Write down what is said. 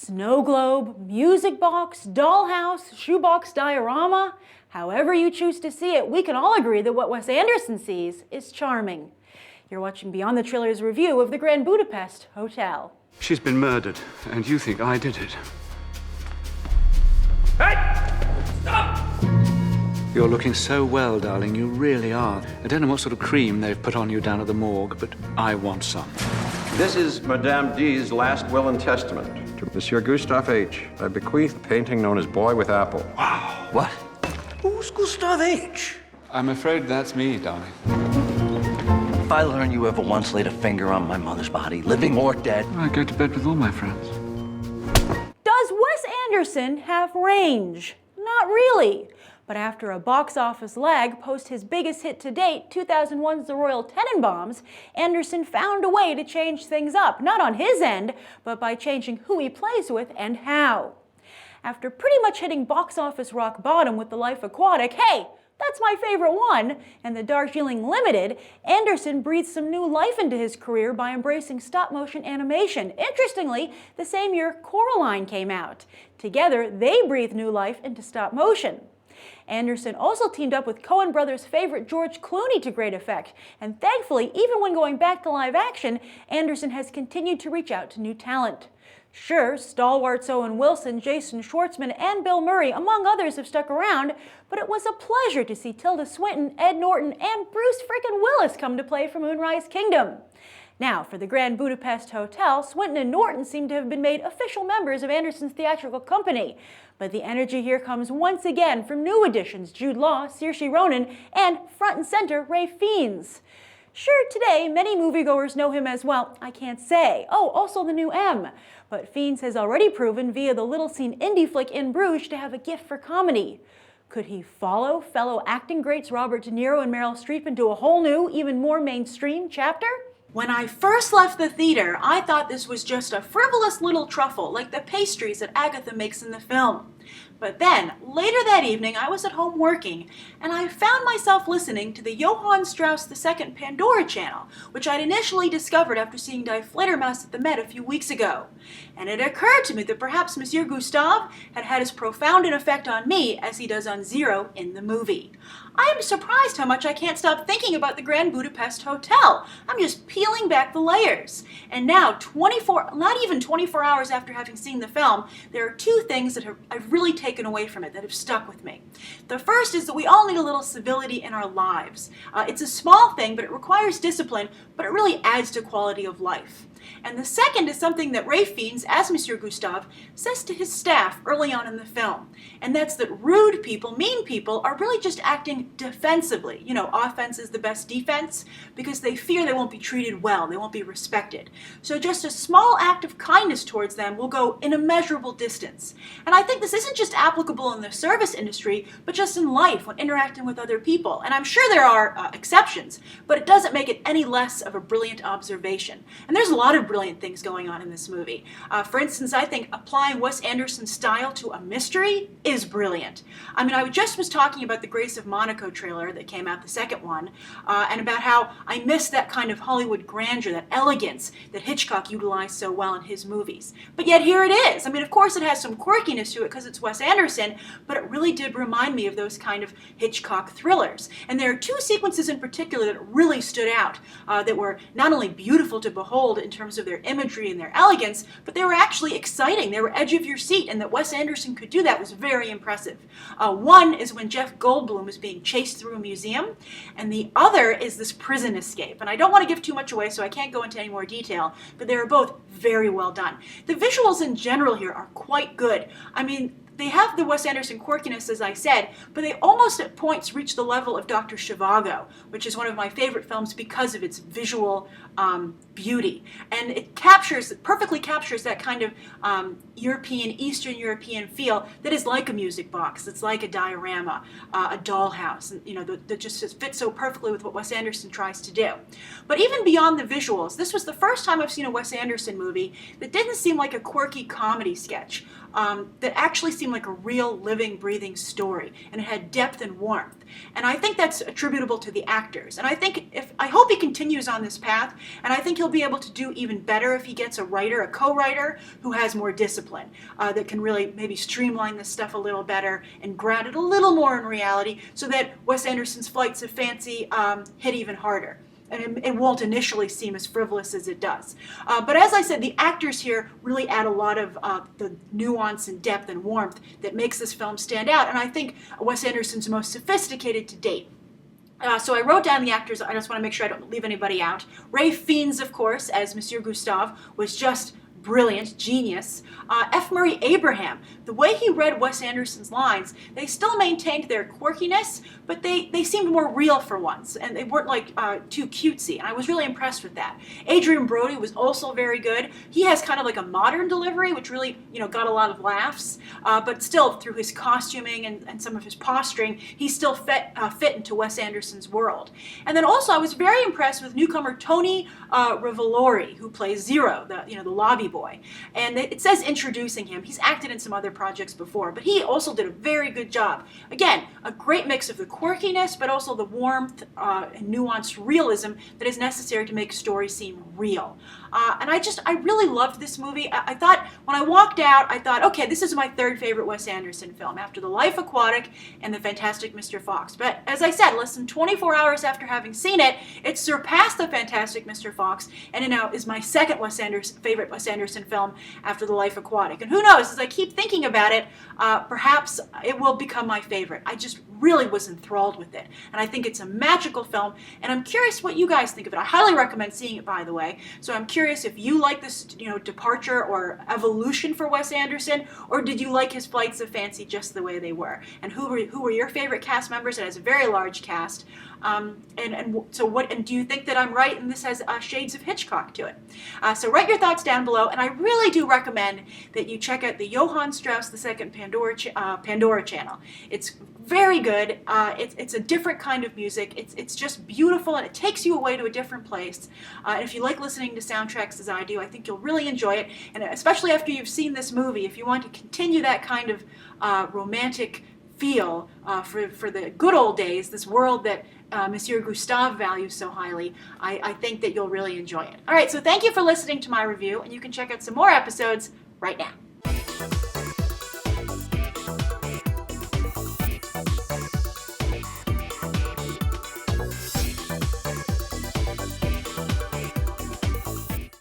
Snow globe, music box, dollhouse, shoebox diorama, however you choose to see it, we can all agree that what Wes Anderson sees is charming. You're watching Beyond the Trailer's review of the Grand Budapest Hotel. She's been murdered, and you think I did it. Hey! Stop! You're looking so well, darling, you really are. I don't know what sort of cream they've put on you down at the morgue, but I want some. This is Madame D's last will and testament. To Monsieur Gustave H. I bequeath a painting known as Boy with Apple. Wow. What? Who's Gustave H? I'm afraid that's me, darling. If I learn you ever once laid a finger on my mother's body, living or dead... I go to bed with all my friends. Does Wes Anderson have range? Not really. But after a box office lag post his biggest hit to date, 2001's The Royal Tenenbaums, Anderson found a way to change things up, not on his end, but by changing who he plays with and how. After pretty much hitting box office rock bottom with The Life Aquatic, hey, that's my favorite one, and The Darjeeling Limited, Anderson breathed some new life into his career by embracing stop-motion animation. Interestingly, the same year Coraline came out. Together, they breathed new life into stop-motion. Anderson also teamed up with Coen brothers' favorite George Clooney to great effect, and thankfully, even when going back to live action, Anderson has continued to reach out to new talent. Sure, stalwarts Owen Wilson, Jason Schwartzman, and Bill Murray, among others, have stuck around, but it was a pleasure to see Tilda Swinton, Ed Norton, and Bruce frickin' Willis come to play for Moonrise Kingdom. Now, for the Grand Budapest Hotel, Swinton and Norton seem to have been made official members of Anderson's theatrical company. But the energy here comes once again from new additions Jude Law, Saoirse Ronan, and front and center Ralph Fiennes. Sure, today, many moviegoers know him as, well, I can't say. Oh, also the new M. But Fiennes has already proven via the little-seen indie flick In Bruges to have a gift for comedy. Could he follow fellow acting greats Robert De Niro and Meryl Streep into a whole new, even more mainstream chapter? When I first left the theater, I thought this was just a frivolous little truffle, like the pastries that Agatha makes in the film. But then, later that evening, I was at home working, and I found myself listening to the Johann Strauss II Pandora channel, which I'd initially discovered after seeing Die Fledermaus at the Met a few weeks ago. And it occurred to me that perhaps Monsieur Gustave had had as profound an effect on me as he does on Zero in the movie. I am surprised how much I can't stop thinking about the Grand Budapest Hotel. I'm just peeling back the layers. And now, not even 24 hours after having seen the film, there are two things that I've really taken away from it that have stuck with me. The first is that we all need a little civility in our lives. It's a small thing, but it requires discipline, but it really adds to quality of life. And the second is something that Ralph Fiennes, as Monsieur Gustave, says to his staff early on in the film. And that's that rude people, mean people, are really just acting defensively. You know, offense is the best defense, because they fear they won't be treated well, they won't be respected. So just a small act of kindness towards them will go an immeasurable distance. And I think this isn't just applicable in the service industry, but just in life when interacting with other people. And I'm sure there are exceptions, but it doesn't make it any less of a brilliant observation. And there's a lot of brilliant things going on in this movie. For instance, I think applying Wes Anderson's style to a mystery is brilliant. I mean, I just was talking about the Grace of Monaco trailer that came out, the second one, and about how I miss that kind of Hollywood grandeur, that elegance that Hitchcock utilized so well in his movies. But yet here it is. I mean, of course it has some quirkiness to it because it's Wes Anderson, but it really did remind me of those kind of Hitchcock thrillers. And there are two sequences in particular that really stood out, that were not only beautiful to behold in terms of their imagery and their elegance, but they were actually exciting. They were edge of your seat, and that Wes Anderson could do that was very impressive. One is when Jeff Goldblum is being chased through a museum, and the other is this prison escape. And I don't want to give too much away, so I can't go into any more detail, but they are both very well done. The visuals in general here are quite good. I mean, they have the Wes Anderson quirkiness, as I said, but they almost at points reach the level of Dr. Zhivago, which is one of my favorite films because of its visual beauty. And it perfectly captures that kind of Eastern European feel that is like a music box, that's like a diorama, a dollhouse, and, you know, that just fits so perfectly with what Wes Anderson tries to do. But even beyond the visuals, this was the first time I've seen a Wes Anderson movie that didn't seem like a quirky comedy sketch, that actually seemed seem like a real living, breathing story, and it had depth and warmth. And I think that's attributable to the actors. And I hope he continues on this path, and I think he'll be able to do even better if he gets a writer, a co-writer, who has more discipline, that can really maybe streamline this stuff a little better and ground it a little more in reality, so that Wes Anderson's Flights of Fancy hit even harder. And it won't initially seem as frivolous as it does. But as I said, the actors here really add a lot of the nuance and depth and warmth that makes this film stand out, and I think Wes Anderson's most sophisticated to date. So I wrote down the actors. I just want to make sure I don't leave anybody out. Ralph Fiennes, of course, as Monsieur Gustave, was just brilliant, genius. F. Murray Abraham, the way he read Wes Anderson's lines, they still maintained their quirkiness, but they seemed more real for once, and they weren't like too cutesy, and I was really impressed with that. Adrian Brody was also very good. He has kind of like a modern delivery, which really, got a lot of laughs, but still, through his costuming and some of his posturing, he still fit into Wes Anderson's world. And then also, I was very impressed with newcomer Tony Revolori, who plays Zero, the lobby boy. And it says introducing him. He's acted in some other projects before, but he also did a very good job. Again, a great mix of the quirkiness, but also the warmth and nuanced realism that is necessary to make stories seem real. And I really loved this movie. I thought, when I walked out, I thought, okay, this is my third favorite Wes Anderson film, after The Life Aquatic and The Fantastic Mr. Fox. But as I said, less than 24 hours after having seen it, it surpassed The Fantastic Mr. Fox, and it now is my second favorite Wes Anderson film after The Life Aquatic. And who knows, as I keep thinking about it, perhaps it will become my favorite. I just really was enthralled with it, and I think it's a magical film, and I'm curious what you guys think of it. I highly recommend seeing it, by the way, so I'm curious if you like this departure or evolution for Wes Anderson, or did you like his Flights of Fancy just the way they were? And who were your favorite cast members? It has a very large cast. And do you think that I'm right and this has shades of Hitchcock to it? So write your thoughts down below, and I really do recommend that you check out the Johann Strauss II Pandora channel. It's very good. It's a different kind of music. It's just beautiful, and it takes you away to a different place. And if you like listening to soundtracks as I do, I think you'll really enjoy it. And especially after you've seen this movie, if you want to continue that kind of romantic feel for the good old days, this world that Monsieur Gustave values so highly, I think that you'll really enjoy it. All right, so thank you for listening to my review, and you can check out some more episodes right now.